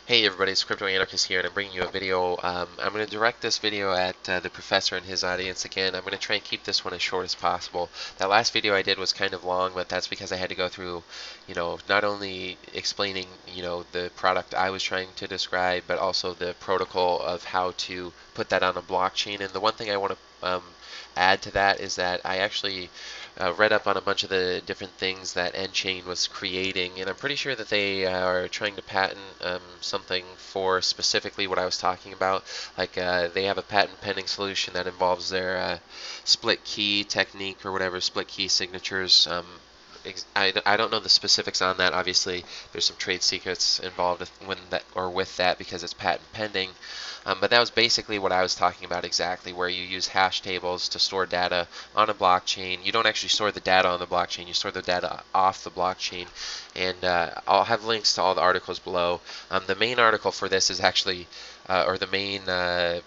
Hey everybody, it's Crypto-Anarchist here, and I'm bringing you a video. I'm going to direct this video at the professor and his audience again. I'm going to try and keep this one as short as possible. That last video I did was kind of long, but that's because I had to go through, not only explaining, the product I was trying to describe, but also the protocol of how to put that on a blockchain. And the one thing I want to add to that is that I actually read up on a bunch of the different things that nChain was creating, and I'm pretty sure that they are trying to patent something for specifically what I was talking about. Like they have a patent pending solution that involves their split key technique or whatever, split key signatures. I don't know the specifics on that. Obviously, there's some trade secrets involved with that because it's patent pending. But that was basically what I was talking about exactly, where you use hash tables to store data on a blockchain. You don't actually store the data on the blockchain, you store the data off the blockchain. And I'll have links to all the articles below. The main article for this is actually, or the main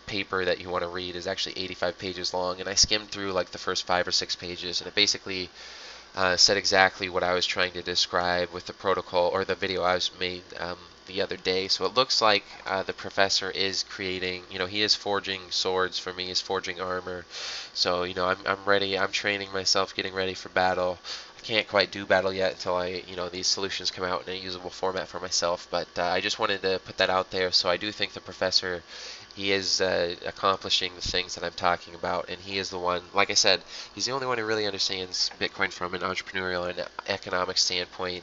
paper that you want to read is actually 85 pages long, and I skimmed through like the first 5 or 6 pages, and it basically said exactly what I was trying to describe with the protocol, or the video I was made the other day. So it looks like the professor is creating, he is forging swords for me, he's forging armor. So, I'm ready, I'm training myself, getting ready for battle. I can't quite do battle yet until these solutions come out in a usable format for myself, but I just wanted to put that out there. So I do think the professor, he is accomplishing the things that I'm talking about, and he is the one, like I said, he's the only one who really understands Bitcoin from an entrepreneurial and economic standpoint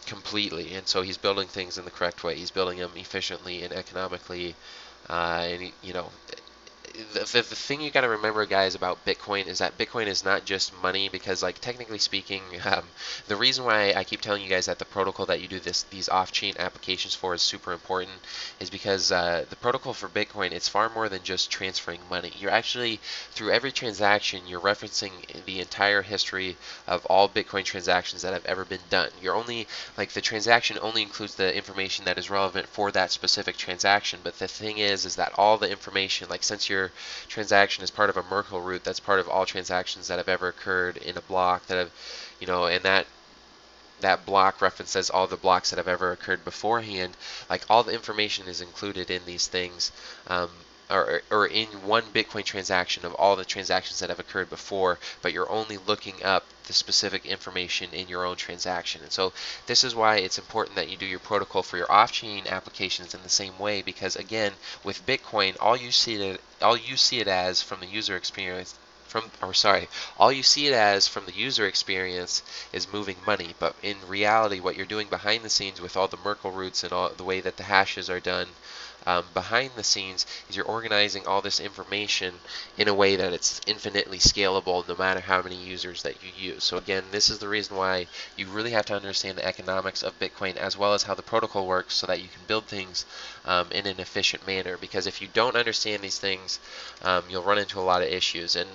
completely. And so he's building things in the correct way. He's building them efficiently and economically, and the thing you got to remember, guys, about Bitcoin is that Bitcoin is not just money, because, like, technically speaking, the reason why I keep telling you guys that the protocol that you do these off-chain applications for is super important is because the protocol for Bitcoin, it's far more than just transferring money. You're actually, through every transaction, you're referencing the entire history of all Bitcoin transactions that have ever been done. You're only, like, the transaction only includes the information that is relevant for that specific transaction, but the thing is that all the information, like, since your transaction is part of a Merkle root, that's part of all transactions that have ever occurred in a block that have, and that block references all the blocks that have ever occurred beforehand. Like, all the information is included in these things, or in one Bitcoin transaction of all the transactions that have occurred before, but you're only looking up the specific information in your own transaction. And so this is why it's important that you do your protocol for your off-chain applications in the same way, because again, with Bitcoin, all you see it as from the user experience all you see it as from the user experience is moving money, but in reality what you're doing behind the scenes with all the Merkle roots and all the way that the hashes are done behind the scenes is you're organizing all this information in a way that it's infinitely scalable no matter how many users that you use. So again, this is the reason why you really have to understand the economics of Bitcoin as well as how the protocol works, so that you can build things in an efficient manner. Because if you don't understand these things, you'll run into a lot of issues. And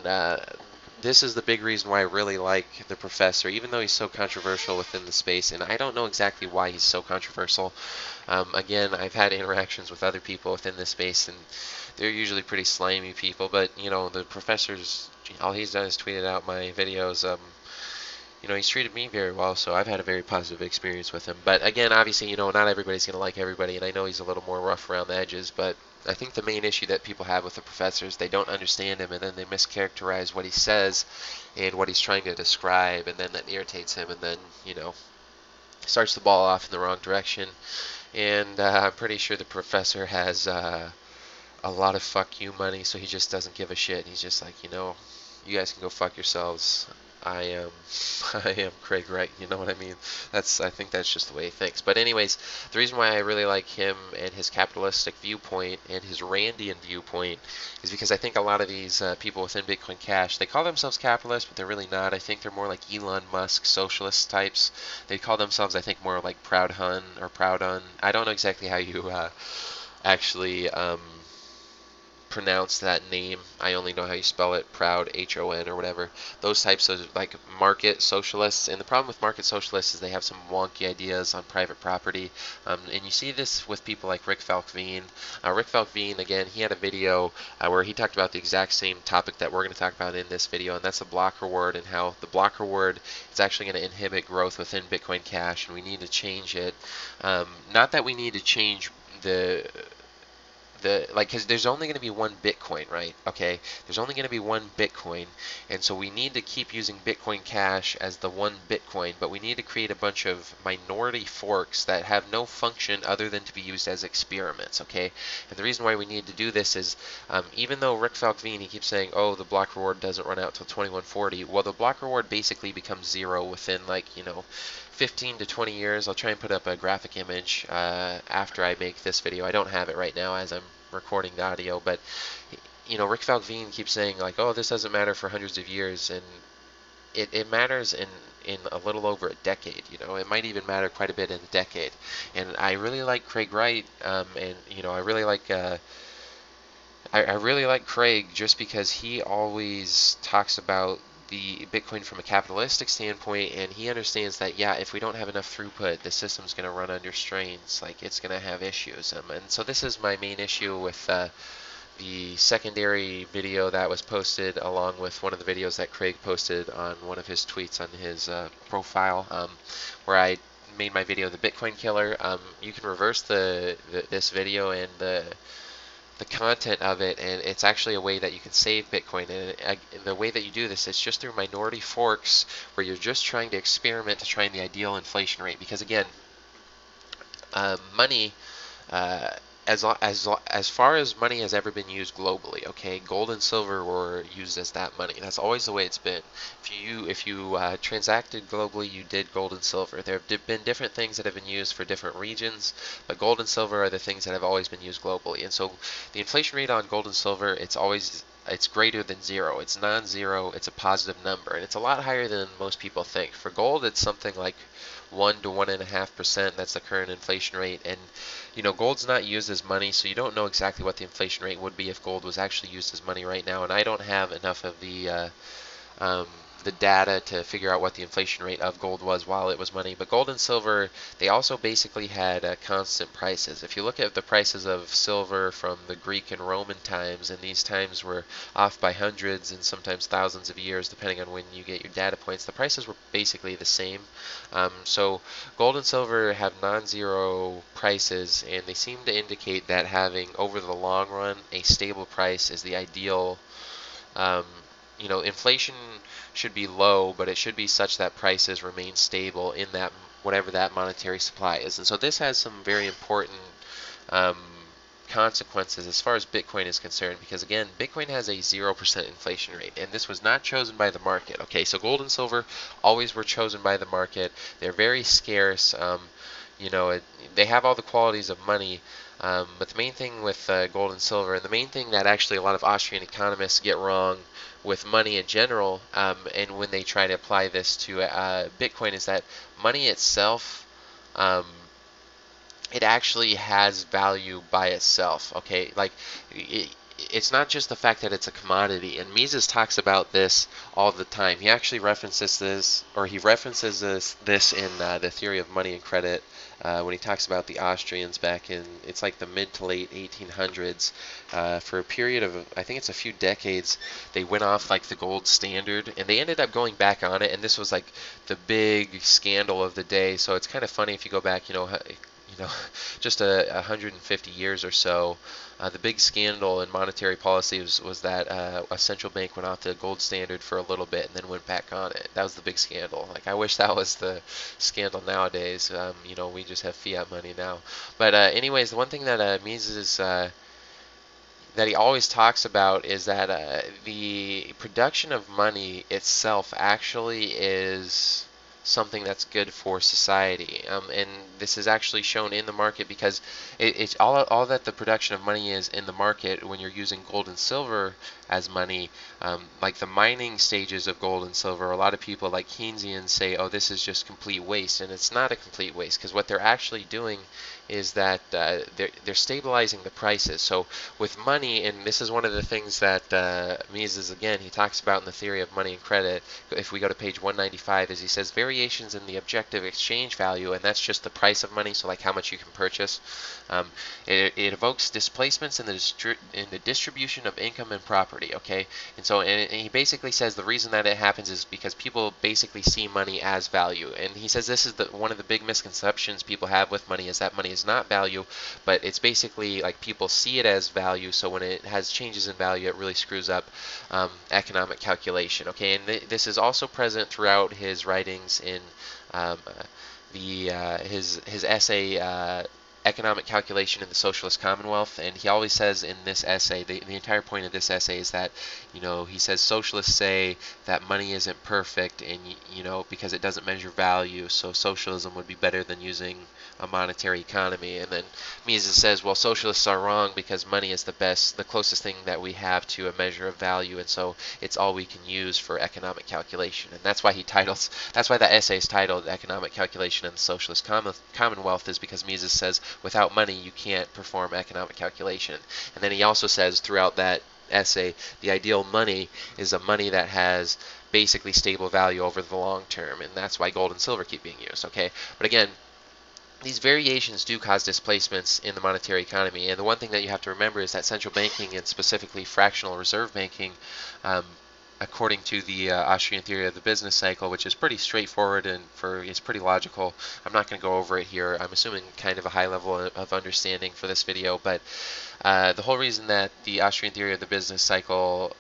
this is the big reason why I really like the professor, even though he's so controversial within the space, and I don't know exactly why he's so controversial. Again, I've had interactions with other people within this space, and they're usually pretty slimy people, but, the professor's, all he's done is tweeted out my videos. He's treated me very well, so I've had a very positive experience with him. But again, obviously, not everybody's going to like everybody, and I know he's a little more rough around the edges, but I think the main issue that people have with the professor is they don't understand him, and then they mischaracterize what he says and what he's trying to describe, and then that irritates him, and then, starts the ball off in the wrong direction. And I'm pretty sure the professor has a lot of fuck you money, so he just doesn't give a shit. He's just like, you guys can go fuck yourselves. I am Craig Wright, you know what I mean? I think that's just the way he thinks. But anyways, the reason why I really like him and his capitalistic viewpoint and his Randian viewpoint is because I think a lot of these people within Bitcoin Cash, they call themselves capitalists, but they're really not. I think they're more like Elon Musk socialist types. They call themselves, I think, more like Proud Hun or Proud Un. I don't know exactly how you actually pronounce that name. I only know how you spell it, Proud, H-O-N or whatever. Those types of like market socialists. And the problem with market socialists is they have some wonky ideas on private property. And you see this with people like Rick Falkveen. Rick Falkveen, again, he had a video where he talked about the exact same topic that we're going to talk about in this video, and that's the block reward, and how the block reward is actually going to inhibit growth within Bitcoin Cash, and we need to change it. Not that we need to change the because there's only going to be one Bitcoin, right? Okay, there's only going to be one Bitcoin, and so we need to keep using Bitcoin Cash as the one Bitcoin, but we need to create a bunch of minority forks that have no function other than to be used as experiments, okay? And the reason why we need to do this is, even though Rick Falkveen, he keeps saying, oh, the block reward doesn't run out till 2140, well, the block reward basically becomes zero within, like, 15 to 20 years. I'll try and put up a graphic image after I make this video. I don't have it right now as I'm recording the audio, but Rick Falkveen keeps saying like, oh, this doesn't matter for hundreds of years, and it matters in a little over a decade. It might even matter quite a bit in a decade. And I really like Craig Wright, and I really like I really like Craig just because he always talks about the Bitcoin from a capitalistic standpoint, and he understands that, yeah, if we don't have enough throughput, the system's going to run under strains, like it's going to have issues. And so this is my main issue with the secondary video that was posted along with one of the videos that Craig posted on one of his tweets on his profile, where I made my video, The Bitcoin Killer. You can reverse this video and the content of it, and it's actually a way that you can save Bitcoin. And the way that you do this is just through minority forks, where you're just trying to experiment to try the ideal inflation rate. Because again, money, as far as money has ever been used globally, okay, gold and silver were used as that money. That's always the way it's been. If you transacted globally, you did gold and silver. There have been different things that have been used for different regions, but gold and silver are the things that have always been used globally. And so the inflation rate on gold and silver, it's greater than zero. It's non-zero. It's a positive number, and it's a lot higher than most people think. For gold, it's something like 1 to 1.5%. That's the current inflation rate. And gold's not used as money, so you don't know exactly what the inflation rate would be if gold was actually used as money right now. And I don't have enough of the data to figure out what the inflation rate of gold was while it was money. But gold and silver, they also basically had constant prices. If you look at the prices of silver from the Greek and Roman times, and these times were off by hundreds and sometimes thousands of years depending on when you get your data points, the prices were basically the same. So gold and silver have non-zero prices, and they seem to indicate that having, over the long run, a stable price is the ideal. Inflation should be low, but it should be such that prices remain stable in that whatever that monetary supply is. And so this has some very important consequences as far as Bitcoin is concerned, because again, Bitcoin has a 0% inflation rate, and this was not chosen by the market. Okay, so gold and silver always were chosen by the market. They're very scarce. They have all the qualities of money. But the main thing with gold and silver, and the main thing that actually a lot of Austrian economists get wrong with money in general, and when they try to apply this to Bitcoin, is that money itself, it actually has value by itself. Okay, like it's not just the fact that it's a commodity. And Mises talks about this all the time. He actually references this, or he references this in the Theory of Money and Credit. When he talks about the Austrians back in, it's like the mid to late 1800s, for a period of, I think it's a few decades, they went off like the gold standard, and they ended up going back on it, and this was like the big scandal of the day. So it's kind of funny if you go back, just 150 years or so. The big scandal in monetary policy was that a central bank went off the gold standard for a little bit and then went back on it. That was the big scandal. Like, I wish that was the scandal nowadays. We just have fiat money now. But anyways, the one thing that Mises that he always talks about is that the production of money itself actually is something that's good for society. And this is actually shown in the market because it's all that the production of money is in the market when you're using gold and silver as money. Like the mining stages of gold and silver, a lot of people like Keynesians say, oh, this is just complete waste, and it's not a complete waste, because what they're actually doing is that they're stabilizing the prices. So with money, and this is one of the things that Mises, again, he talks about in the theory of money and credit, if we go to page 195, is he says variations in the objective exchange value, and that's just the price of money, so like how much you can purchase. It evokes displacements in the distribution of income and property, okay? And so and he basically says the reason that it happens is because people basically see money as value. And he says this is one of the big misconceptions people have with money, is that money is not value, but it's basically like people see it as value, so when it has changes in value, it really screws up economic calculation, okay? And this is also present throughout his writings in his essay, Economic Calculation in the Socialist Commonwealth. And he always says in this essay, the entire point of this essay is that, he says socialists say that money isn't perfect, and because it doesn't measure value, so socialism would be better than using a monetary economy. And then Mises says, well, socialists are wrong because money is the closest thing that we have to a measure of value, and so it's all we can use for economic calculation. And that's why that essay is titled Economic Calculation in the Socialist Commonwealth, is because Mises says without money you can't perform economic calculation. And then he also says throughout that essay, the ideal money is a money that has basically stable value over the long term, and that's why gold and silver keep being used, okay? But again, these variations do cause displacements in the monetary economy, and the one thing that you have to remember is that central banking, and specifically fractional reserve banking, according to the Austrian theory of the business cycle, which is pretty straightforward and it's pretty logical. I'm not going to go over it here. I'm assuming kind of a high level of understanding for this video, but the whole reason that the Austrian theory of the business cycle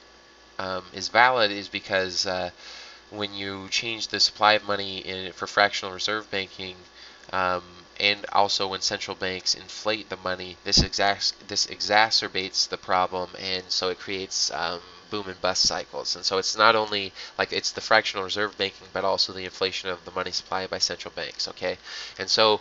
is valid is because when you change the supply of money for fractional reserve banking, and also when central banks inflate the money, this exacerbates the problem, and so it creates boom and bust cycles. And so it's not only like it's the fractional reserve banking, but also the inflation of the money supply by central banks, okay? And so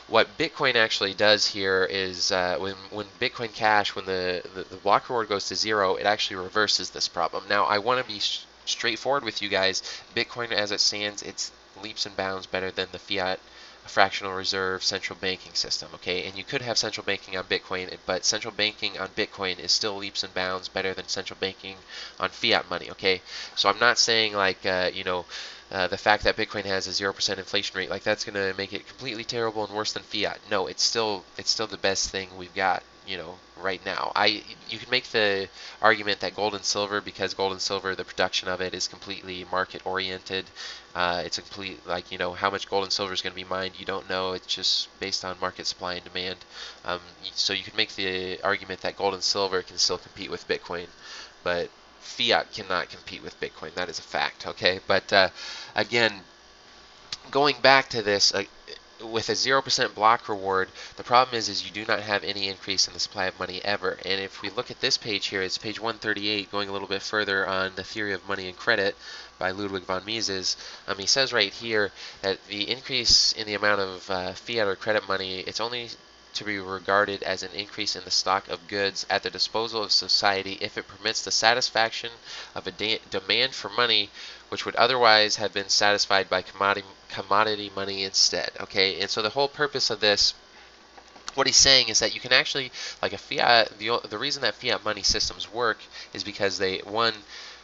what Bitcoin actually does here is when Bitcoin Cash, when the block reward goes to 0, it actually reverses this problem. Now, I want to be straightforward with you guys. Bitcoin as it stands, it's leaps and bounds better than the fiat fractional reserve central banking system, okay? And you could have central banking on Bitcoin, but central banking on Bitcoin is still leaps and bounds better than central banking on fiat money, okay? So I'm not saying like the fact that Bitcoin has a 0% inflation rate, like that's going to make it completely terrible and worse than fiat. No, it's still the best thing we've got, right now. You can make the argument that gold and silver, because gold and silver, the production of it is completely market oriented. It's a complete, like, how much gold and silver is going to be mined, you don't know. It's just based on market supply and demand. So you can make the argument that gold and silver can still compete with Bitcoin, but fiat cannot compete with Bitcoin. That is a fact, okay? But again, going back to this, with a 0% block reward, the problem is you do not have any increase in the supply of money ever. And if we look at this page here, it's page 138, going a little bit further on the theory of money and credit by Ludwig von Mises. He says right here that the increase in the amount of fiat or credit money, it's only to be regarded as an increase in the stock of goods at the disposal of society if it permits the satisfaction of a demand for money which would otherwise have been satisfied by commodity money instead, okay? And so the whole purpose of this, what he's saying is that you can actually, like a fiat, the reason that fiat money systems work is because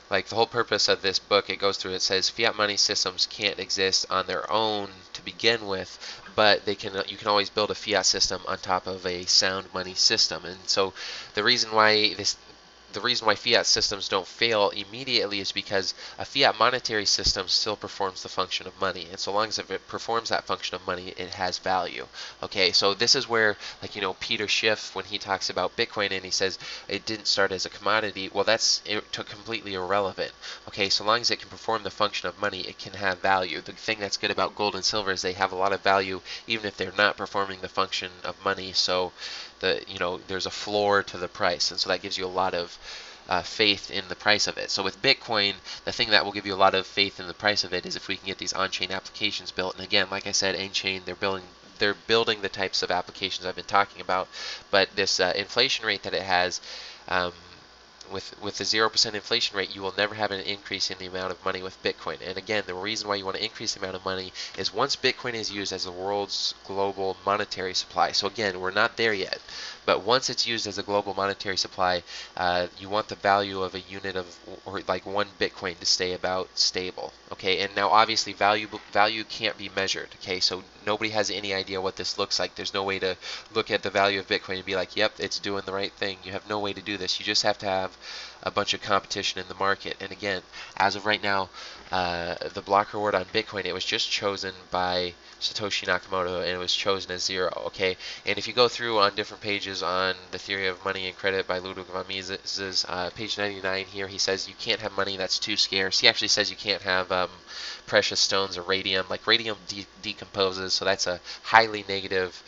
like the whole purpose of this book, it goes through, it says fiat money systems can't exist on their own to begin with, but you can always build a fiat system on top of a sound money system. And so the reason why fiat systems don't fail immediately is because a fiat monetary system still performs the function of money, and so long as it performs that function of money, it has value. Okay, so this is where, like, Peter Schiff, when he talks about Bitcoin and he says it didn't start as a commodity, well, that's completely irrelevant. Okay, so long as it can perform the function of money, it can have value. The thing that's good about gold and silver is they have a lot of value even if they're not performing the function of money. So there's a floor to the price, and so that gives you a lot of faith in the price of it. So with Bitcoin, the thing that will give you a lot of faith in the price of it is if we can get these on-chain applications built. And again, like I said, on-chain, they're building the types of applications I've been talking about. But this inflation rate that it has, with the 0% inflation rate, you will never have an increase in the amount of money with Bitcoin. And again, the reason why you want to increase the amount of money is once Bitcoin is used as the world's global monetary supply. So again, we're not there yet, but once it's used as a global monetary supply, you want the value of a unit of, or like one Bitcoin, to stay about stable. Okay, and now obviously value can't be measured. Okay, so nobody has any idea what this looks like. There's no way to look at the value of Bitcoin and be like, yep, it's doing the right thing. You have no way to do this. You just have to have a bunch of competition in the market. And again, as of right now, the block reward on Bitcoin, it was just chosen by Satoshi Nakamoto, and it was chosen as 0. Okay, and if you go through on different pages on the theory of money and credit by Ludwig von Mises, page 99 here, he says you can't have money that's too scarce. He actually says you can't have precious stones or radium. Like radium decomposes, so that's a highly negative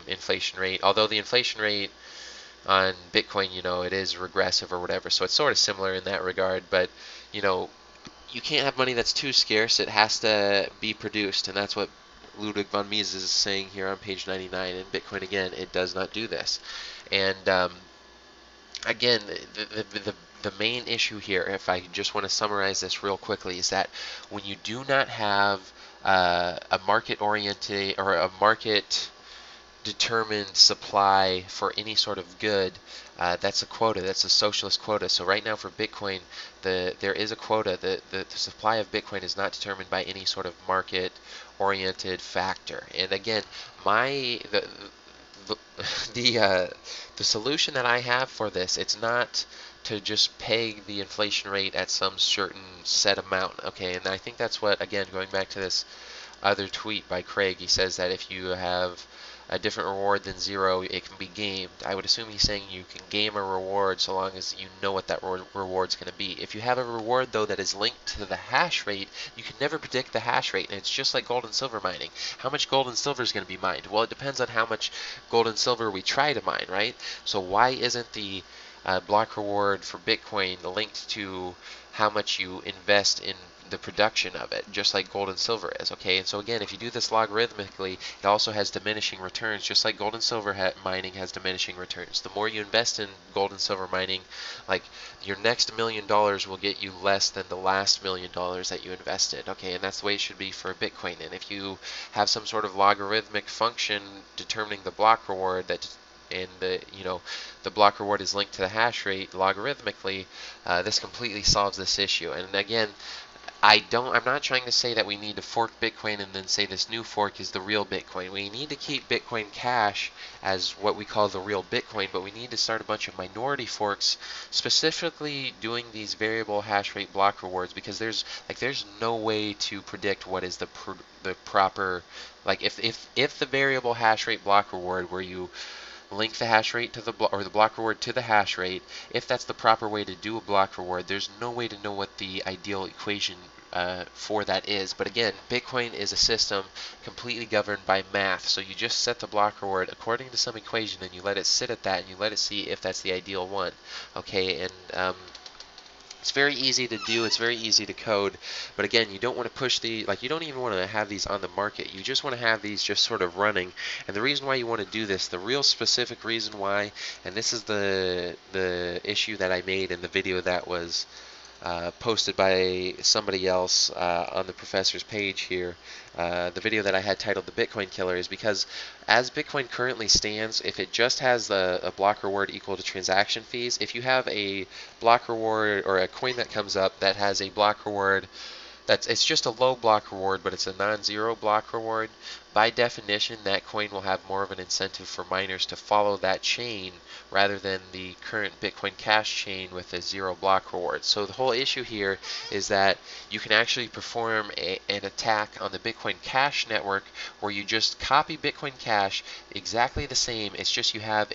inflation rate. Although the inflation rate on Bitcoin, it is regressive or whatever, so it's sort of similar in that regard. But you can't have money that's too scarce. It has to be produced, and that's what Ludwig von Mises is saying here on page 99. And Bitcoin, again, it does not do this. And again, the main issue here, if I just want to summarize this real quickly, is that when you do not have a market-oriented or a market determined supply for any sort of good, that's a quota. That's a socialist quota. So right now for Bitcoin, there is a quota. The supply of Bitcoin is not determined by any sort of market-oriented factor. And again, the solution that I have for this, it's not to just peg the inflation rate at some certain set amount. Okay, and I think that's what, again, going back to this other tweet by Craig, he says that if you have a different reward than 0, it can be gamed. I would assume he's saying you can game a reward so long as you know what that reward's going to be. If you have a reward, though, that is linked to the hash rate, you can never predict the hash rate, and it's just like gold and silver mining. How much gold and silver is going to be mined? Well, it depends on how much gold and silver we try to mine, right? So why isn't the block reward for Bitcoin linked to how much you invest in the production of it, just like gold and silver is? Okay, and so again, if you do this logarithmically, it also has diminishing returns, just like gold and silver mining has diminishing returns. The more you invest in gold and silver mining, like your next $1 million will get you less than the last $1 million that you invested. Okay, and that's the way it should be for Bitcoin. And if you have some sort of logarithmic function determining the block reward and the block reward is linked to the hash rate logarithmically, this completely solves this issue. And again, I'm not trying to say that we need to fork Bitcoin and then say this new fork is the real Bitcoin. We need to keep Bitcoin Cash as what we call the real Bitcoin, but we need to start a bunch of minority forks specifically doing these variable hash rate block rewards, because there's no way to predict what is the proper, like if the variable hash rate block reward where you link the hash rate to the block reward to the hash rate, if that's the proper way to do a block reward, there's no way to know what the ideal equation for that is. But again, Bitcoin is a system completely governed by math, so you just set the block reward according to some equation and you let it sit at that and you let it see if that's the ideal one. Okay, and it's very easy to do, it's very easy to code, but again, you don't want to push you don't even want to have these on the market. You just want to have these just sort of running. And the reason why you want to do this, the real specific reason why, and this is the issue that I made in the video that was posted by somebody else on the professor's page here, the video that I had titled The Bitcoin Killer, is because as Bitcoin currently stands, if it just has a block reward equal to transaction fees, if you have a block reward or a coin that comes up that has a block reward it's just a low block reward, but it's a non-zero block reward, by definition that coin will have more of an incentive for miners to follow that chain rather than the current Bitcoin Cash chain with a 0 block reward. So the whole issue here is that you can actually perform an attack on the Bitcoin Cash network where you just copy Bitcoin Cash exactly the same. It's just you have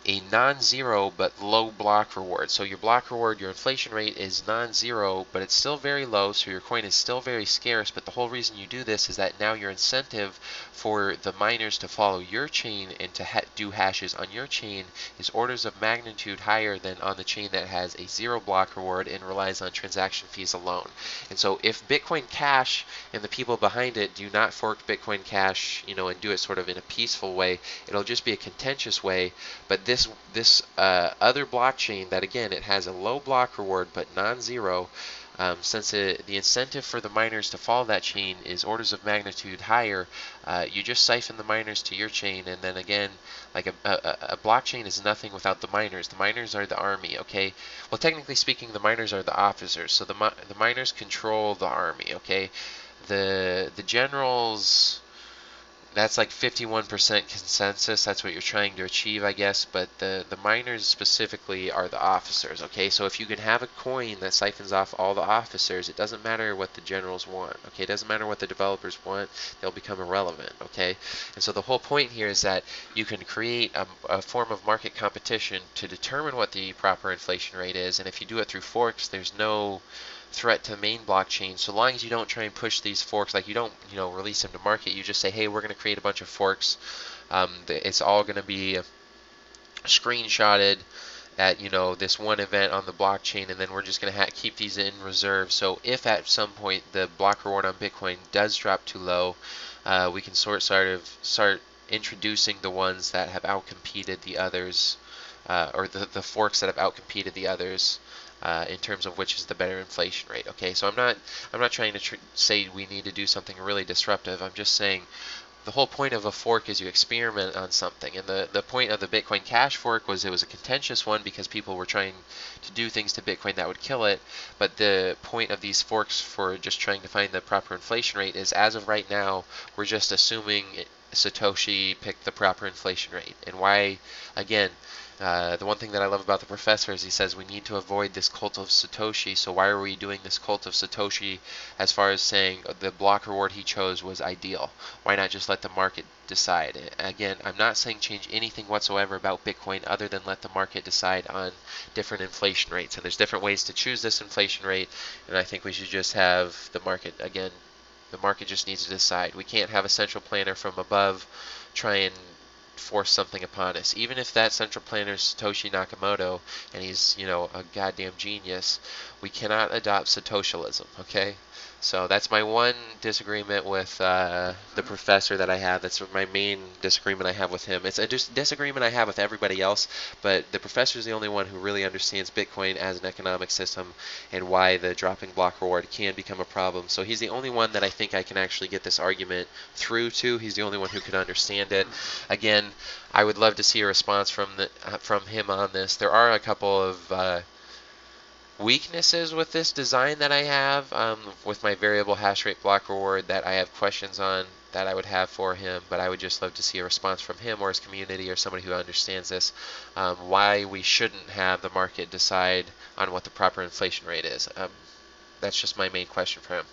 a non-zero but low block reward. So your block reward, your inflation rate is non-zero, but it's still very low, so your coin is still very scarce. But the whole reason you do this is that now your incentive for the miners to follow your chain and to do hashes on your chain is orders of magnitude higher than on the chain that has a zero block reward and relies on transaction fees alone. And so if Bitcoin Cash and the people behind it do not fork Bitcoin Cash, and do it sort of in a peaceful way, it'll just be a contentious way. But this other blockchain that, again, it has a low block reward but non-zero, since the incentive for the miners to follow that chain is orders of magnitude higher, you just siphon the miners to your chain, and then again, like a blockchain is nothing without the miners. The miners are the army, okay? Well, technically speaking, the miners are the officers, so the miners control the army, okay? The generals, that's like 51% consensus. That's what you're trying to achieve, I guess. But the miners specifically are the officers, okay? So if you can have a coin that siphons off all the officers, it doesn't matter what the generals want, okay? It doesn't matter what the developers want. They'll become irrelevant, okay? And so the whole point here is that you can create a form of market competition to determine what the proper inflation rate is. And if you do it through forks, there's no threat to the main blockchain, so long as you don't try and push these forks, like you don't release them to market. You just say, hey, we're going to create a bunch of forks. It's all going to be screenshotted at this one event on the blockchain, and then we're just going to keep these in reserve. So if at some point the block reward on Bitcoin does drop too low, we can start introducing the ones that have outcompeted the others, or the forks that have outcompeted the others. In terms of which is the better inflation rate. Okay, so I'm not trying to say we need to do something really disruptive. I'm just saying the whole point of a fork is you experiment on something. And the point of the Bitcoin Cash fork was it was a contentious one because people were trying to do things to Bitcoin that would kill it. But the point of these forks for just trying to find the proper inflation rate is, as of right now, we're just assuming Satoshi picked the proper inflation rate. And why, again, the one thing that I love about the professor is he says we need to avoid this cult of Satoshi. So why are we doing this cult of Satoshi as far as saying the block reward he chose was ideal? Why not just let the market decide? Again, I'm not saying change anything whatsoever about Bitcoin other than let the market decide on different inflation rates. And there's different ways to choose this inflation rate, and I think we should just have the market, again, the market just needs to decide. We can't have a central planner from above try and force something upon us. Even if that central planner is Satoshi Nakamoto and he's, a goddamn genius, we cannot adopt Satoshialism, okay? So that's my one disagreement with the professor that I have. That's my main disagreement I have with him. It's a disagreement I have with everybody else, but the professor is the only one who really understands Bitcoin as an economic system and why the dropping block reward can become a problem. So he's the only one that I think I can actually get this argument through to. He's the only one who can understand it. Again, I would love to see a response from him on this. There are a couple of weaknesses with this design that I have with my variable hash rate block reward that I have questions on that I would have for him, but I would just love to see a response from him or his community or somebody who understands this, why we shouldn't have the market decide on what the proper inflation rate is. That's just my main question for him.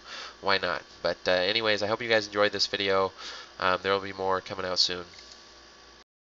Why not? But anyways, I hope you guys enjoyed this video. There will be more coming out soon.